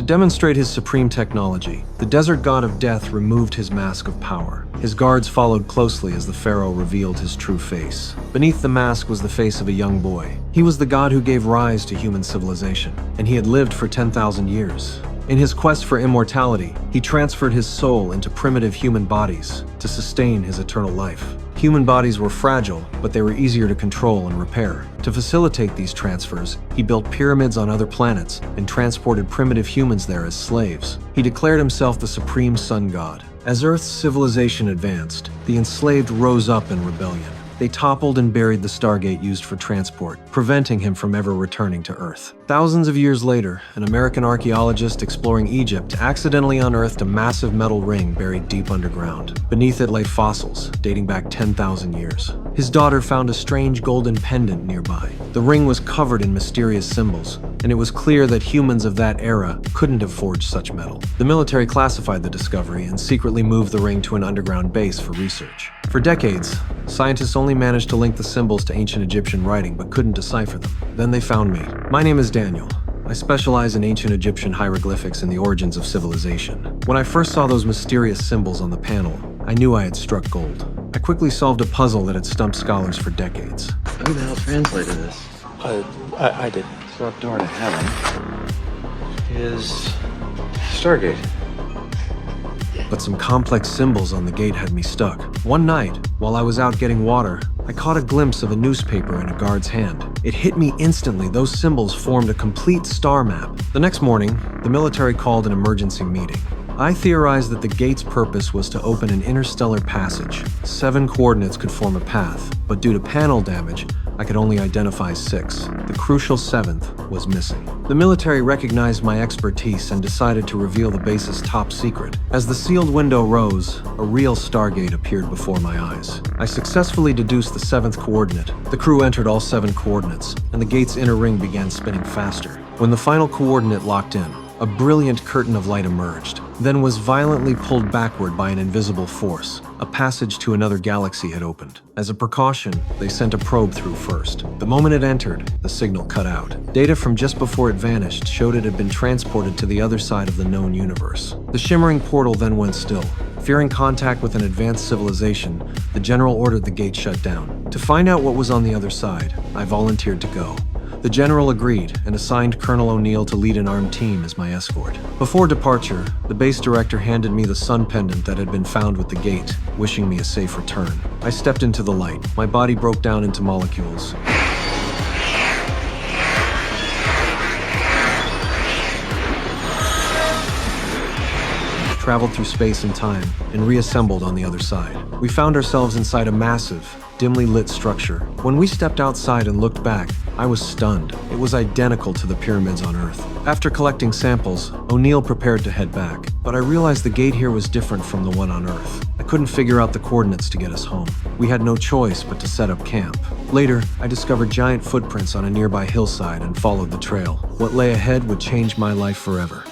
demonstrate his supreme technology, the desert god of death removed his mask of power. His guards followed closely as the pharaoh revealed his true face. Beneath the mask was the face of a young boy. He was the god who gave rise to human civilization, and he had lived for 10,000 years. In his quest for immortality, he transferred his soul into primitive human bodies to sustain his eternal life. Human bodies were fragile, but they were easier to control and repair. To facilitate these transfers, he built pyramids on other planets and transported primitive humans there as slaves. He declared himself the supreme sun god. As Earth's civilization advanced, the enslaved rose up in rebellion. They toppled and buried the Stargate used for transport, preventing him from ever returning to Earth. Thousands of years later, an American archaeologist exploring Egypt accidentally unearthed a massive metal ring buried deep underground. Beneath it lay fossils, dating back 10,000 years. His daughter found a strange golden pendant nearby. The ring was covered in mysterious symbols, and it was clear that humans of that era couldn't have forged such metal. The military classified the discovery and secretly moved the ring to an underground base for research. For decades, scientists only managed to link the symbols to ancient Egyptian writing but couldn't decipher them. Then they found me. My name is Daniel. I specialize in ancient Egyptian hieroglyphics and the origins of civilization. When I first saw those mysterious symbols on the panel, I knew I had struck gold. I quickly solved a puzzle that had stumped scholars for decades. Who the hell translated this? I did. Front door to heaven is Stargate. But some complex symbols on the gate had me stuck. One night, while I was out getting water, I caught a glimpse of a newspaper in a guard's hand. It hit me instantly. Those symbols formed a complete star map. The next morning, the military called an emergency meeting. I theorized that the gate's purpose was to open an interstellar passage. 7 coordinates could form a path, but due to panel damage, I could only identify 6. The crucial 7th was missing. The military recognized my expertise and decided to reveal the base's top secret. As the sealed window rose, a real Stargate appeared before my eyes. I successfully deduced the 7th coordinate. The crew entered all 7 coordinates, and the gate's inner ring began spinning faster. When the final coordinate locked in, a brilliant curtain of light emerged, then was violently pulled backward by an invisible force. A passage to another galaxy had opened. As a precaution, they sent a probe through first. The moment it entered, the signal cut out. Data from just before it vanished showed it had been transported to the other side of the known universe. The shimmering portal then went still. Fearing contact with an advanced civilization, the general ordered the gate shut down. To find out what was on the other side, I volunteered to go. The general agreed and assigned Colonel O'Neill to lead an armed team as my escort. Before departure, the base director handed me the sun pendant that had been found with the gate, wishing me a safe return. I stepped into the light. My body broke down into molecules. Traveled through space and time, and reassembled on the other side. We found ourselves inside a massive, dimly lit structure. When we stepped outside and looked back, I was stunned. It was identical to the pyramids on Earth. After collecting samples, O'Neill prepared to head back, but I realized the gate here was different from the one on Earth. I couldn't figure out the coordinates to get us home. We had no choice but to set up camp. Later, I discovered giant footprints on a nearby hillside and followed the trail. What lay ahead would change my life forever.